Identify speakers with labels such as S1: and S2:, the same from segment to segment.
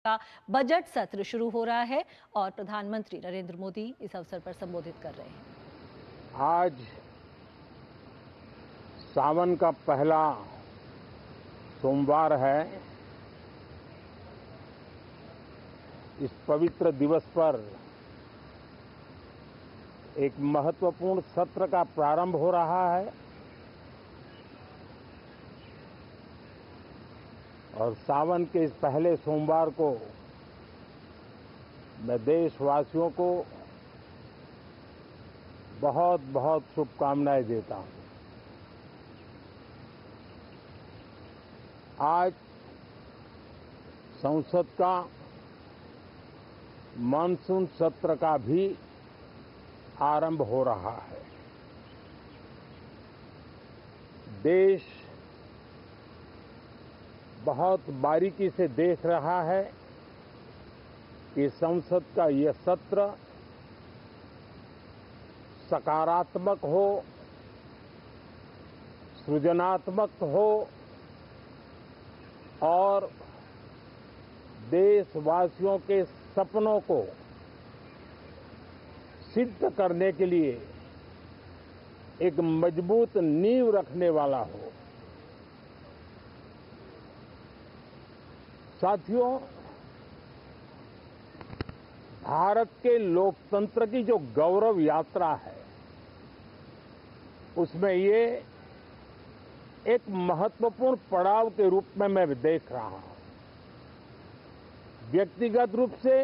S1: का बजट सत्र शुरू हो रहा है और प्रधानमंत्री नरेंद्र मोदी इस अवसर पर संबोधित कर रहे हैं।
S2: आज सावन का पहला सोमवार है। इस पवित्र दिवस पर एक महत्वपूर्ण सत्र का प्रारंभ हो रहा है और सावन के इस पहले सोमवार को मैं देशवासियों को बहुत बहुत शुभकामनाएं देता हूं। आज संसद का मानसून सत्र का भी आरंभ हो रहा है। देश बहुत बारीकी से देख रहा है कि संसद का यह सत्र सकारात्मक हो, सृजनात्मक हो और देशवासियों के सपनों को सिद्ध करने के लिए एक मजबूत नींव रखने वाला हो। साथियों, भारत के लोकतंत्र की जो गौरव यात्रा है उसमें ये एक महत्वपूर्ण पड़ाव के रूप में मैं देख रहा हूं। व्यक्तिगत रूप से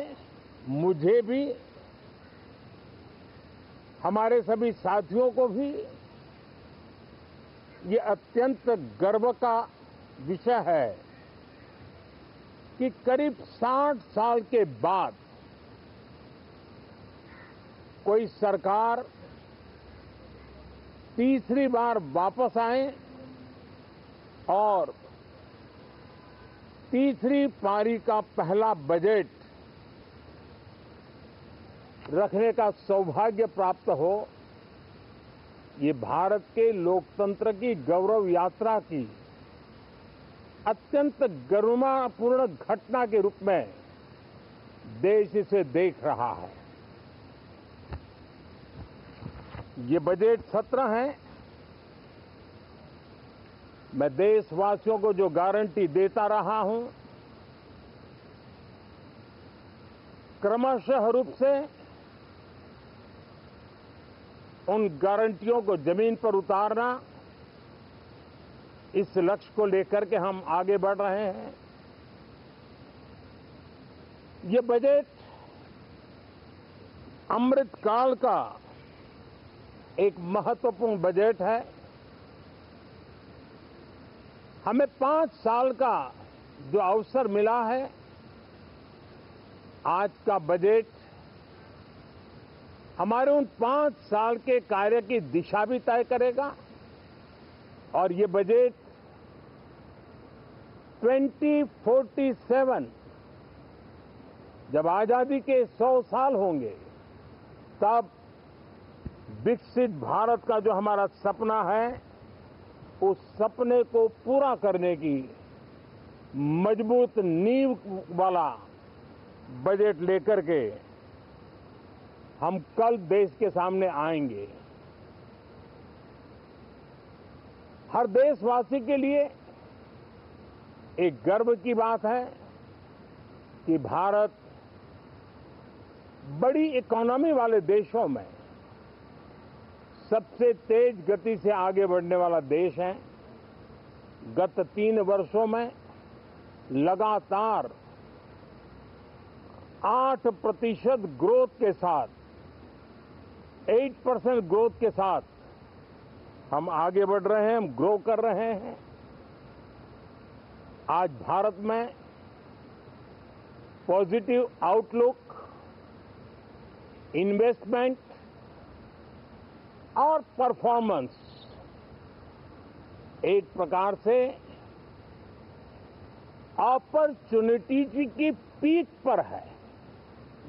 S2: मुझे भी, हमारे सभी साथियों को भी ये अत्यंत गर्व का विषय है कि करीब 60 साल के बाद कोई सरकार तीसरी बार वापस आए और तीसरी पारी का पहला बजट रखने का सौभाग्य प्राप्त हो। ये भारत के लोकतंत्र की गौरव यात्रा की अत्यंत गरिमापूर्ण घटना के रूप में देश इसे देख रहा है। ये बजट सत्र है। मैं देशवासियों को जो गारंटी देता रहा हूं, क्रमशः रूप से उन गारंटियों को जमीन पर उतारना, इस लक्ष्य को लेकर के हम आगे बढ़ रहे हैं। ये बजट अमृतकाल का एक महत्वपूर्ण बजट है। हमें 5 साल का जो अवसर मिला है, आज का बजट हमारे उन 5 साल के कार्य की दिशा भी तय करेगा और ये बजट 2047 जब आजादी के 100 साल होंगे तब विकसित भारत का जो हमारा सपना है, उस सपने को पूरा करने की मजबूत नींव वाला बजट लेकर के हम कल देश के सामने आएंगे। हर देशवासी के लिए एक गर्व की बात है कि भारत बड़ी इकोनॉमी वाले देशों में सबसे तेज गति से आगे बढ़ने वाला देश है। गत 3 वर्षों में लगातार 8% ग्रोथ के साथ, 8% ग्रोथ के साथ हम आगे बढ़ रहे हैं, हम ग्रो कर रहे हैं। आज भारत में पॉजिटिव आउटलुक, इन्वेस्टमेंट और परफॉर्मेंस एक प्रकार से अपॉर्चुनिटी की पीक पर है।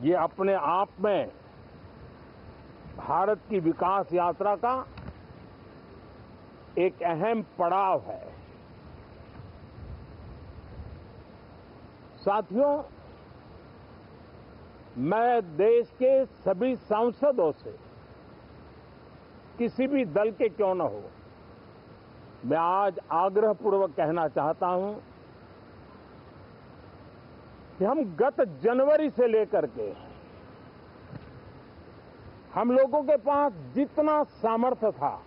S2: ये अपने आप में भारत की विकास यात्रा का एक अहम पड़ाव है। साथियों, मैं देश के सभी सांसदों से, किसी भी दल के क्यों न हो, मैं आज आग्रहपूर्वक कहना चाहता हूं कि हम गत जनवरी से लेकर के हम लोगों के पास जितना सामर्थ्य था,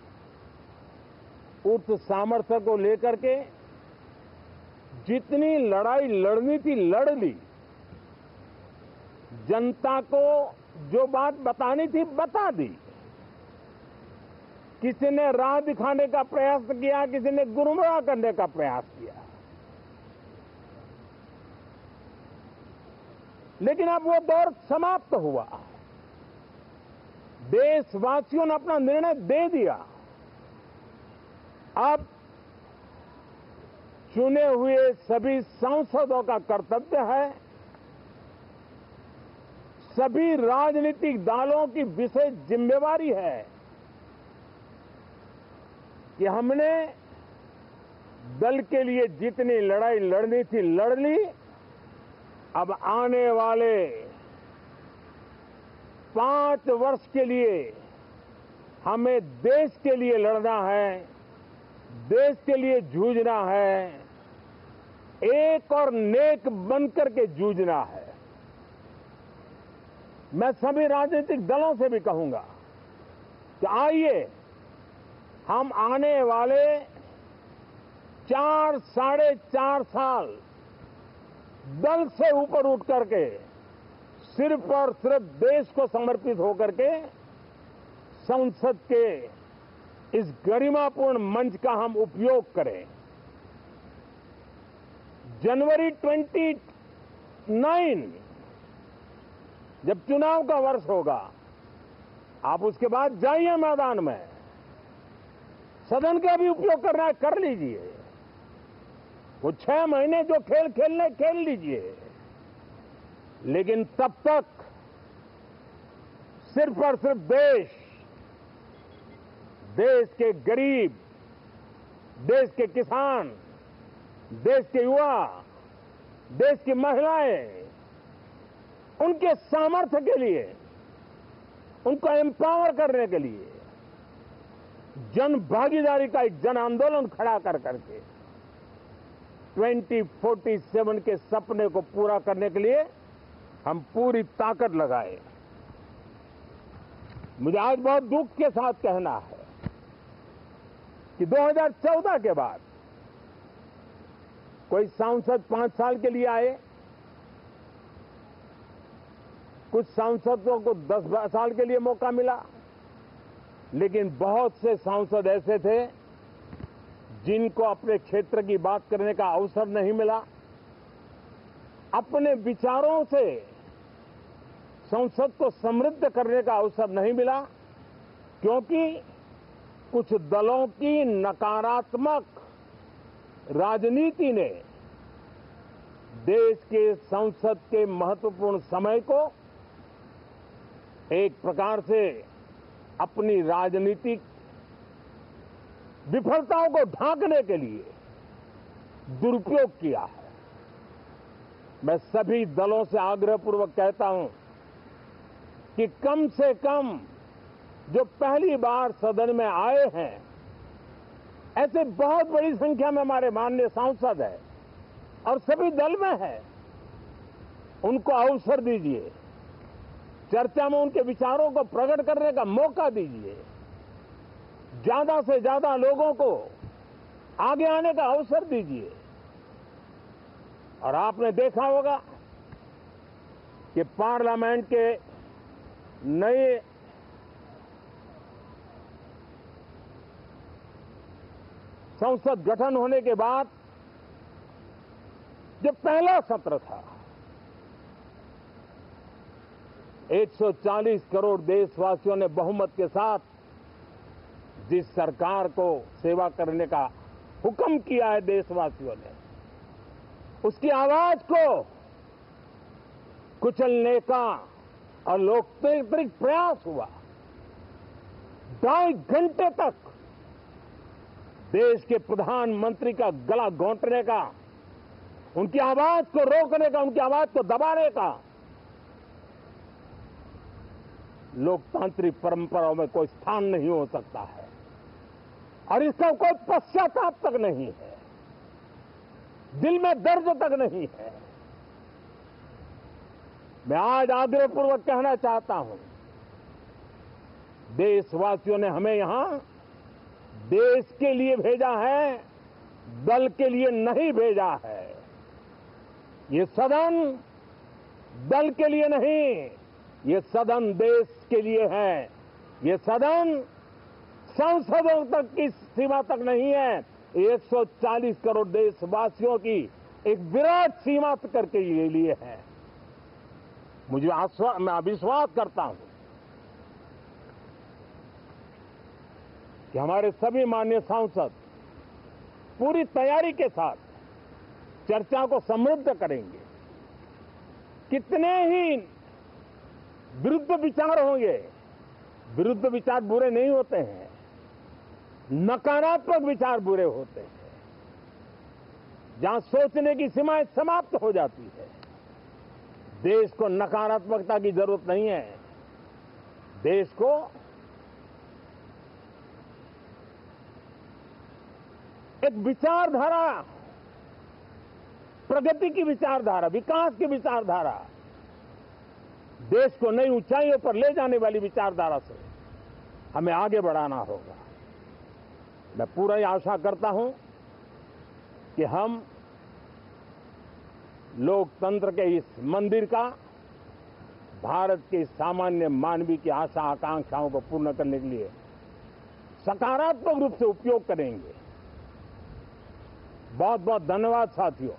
S2: उस सामर्थ्य को लेकर के जितनी लड़ाई लड़नी थी लड़ ली। जनता को जो बात बतानी थी बता दी। किसी ने राह दिखाने का प्रयास किया, किसी ने गुमराह करने का प्रयास किया, लेकिन अब वो दौर समाप्त हुआ। देशवासियों ने अपना निर्णय दे दिया। अब चुने हुए सभी सांसदों का कर्तव्य है, सभी राजनीतिक दलों की विशेष जिम्मेवारी है कि हमने दल के लिए जितनी लड़ाई लड़नी थी लड़ ली। अब आने वाले 5 वर्ष के लिए हमें देश के लिए लड़ना है, देश के लिए जूझना है, एक और नेक बनकर के जूझना है। मैं सभी राजनीतिक दलों से भी कहूंगा कि आइए हम आने वाले 4 साढ़े 4 साल दल से ऊपर उठ करके सिर्फ और सिर्फ देश को समर्पित होकर के संसद के इस गरिमापूर्ण मंच का हम उपयोग करें। जनवरी 29 जब चुनाव का वर्ष होगा, आप उसके बाद जाइए मैदान में, सदन का भी उपयोग करना है कर लीजिए। वो 6 महीने जो खेल खेलने खेल लीजिए, लेकिन तब तक सिर्फ और सिर्फ देश के गरीब, देश के किसान, देश के युवा, देश की महिलाएं, उनके सामर्थ्य के लिए, उनको एम्पावर करने के लिए जन भागीदारी का एक जन आंदोलन खड़ा कर करके 2047 के सपने को पूरा करने के लिए हम पूरी ताकत लगाए। मुझे आज बहुत दुख के साथ कहना है कि 2014 के बाद कोई सांसद 5 साल के लिए आए, कुछ सांसदों को 10 साल के लिए मौका मिला, लेकिन बहुत से सांसद ऐसे थे जिनको अपने क्षेत्र की बात करने का अवसर नहीं मिला, अपने विचारों से संसद को समृद्ध करने का अवसर नहीं मिला, क्योंकि कुछ दलों की नकारात्मक राजनीति ने देश के संसद के महत्वपूर्ण समय को एक प्रकार से अपनी राजनीतिक विफलताओं को ढांकने के लिए दुरुपयोग किया है। मैं सभी दलों से आग्रहपूर्वक कहता हूं कि कम से कम जो पहली बार सदन में आए हैं, ऐसे बहुत बड़ी संख्या में हमारे माननीय सांसद हैं और सभी दल में हैं, उनको अवसर दीजिए, चर्चा में उनके विचारों को प्रकट करने का मौका दीजिए, ज्यादा से ज्यादा लोगों को आगे आने का अवसर दीजिए। और आपने देखा होगा कि पार्लियामेंट के नए संसद गठन होने के बाद जो पहला सत्र था, 140 करोड़ देशवासियों ने बहुमत के साथ जिस सरकार को सेवा करने का हुक्म किया है देशवासियों ने, उसकी आवाज को कुचलने का और लोकतांत्रिक प्रयास हुआ। 2.5 घंटे तक देश के प्रधानमंत्री का गला घोंटने का, उनकी आवाज को रोकने का, उनकी आवाज को दबाने का लोकतांत्रिक परंपराओं में कोई स्थान नहीं हो सकता है और इसका कोई पश्चाताप तक नहीं है, दिल में दर्द तक नहीं है। मैं आज आग्रहपूर्वक कहना चाहता हूं, देशवासियों ने हमें यहां देश के लिए भेजा है, दल के लिए नहीं भेजा है। ये सदन दल के लिए नहीं, ये सदन देश के लिए है। ये सदन संसदों तक की सीमा तक नहीं है, 140 करोड़ देशवासियों की एक विराट सीमा करके ये लिए है। मैं विश्वास करता हूं कि हमारे सभी माननीय सांसद पूरी तैयारी के साथ चर्चा को समृद्ध करेंगे। कितने ही विरुद्ध विचार होंगे, विरुद्ध विचार बुरे नहीं होते हैं, नकारात्मक विचार बुरे होते हैं। जहां सोचने की सीमाएं समाप्त हो जाती है, देश को नकारात्मकता की जरूरत नहीं है। देश को एक विचारधारा, प्रगति की विचारधारा, विकास की विचारधारा, देश को नई ऊंचाइयों पर ले जाने वाली विचारधारा से हमें आगे बढ़ाना होगा। मैं पूरी आशा करता हूं कि हम लोकतंत्र के इस मंदिर का भारत के सामान्य मानवीय की आशा आकांक्षाओं को पूर्ण करने के लिए सकारात्मक रूप से उपयोग करेंगे। बहुत बहुत धन्यवाद साथियों।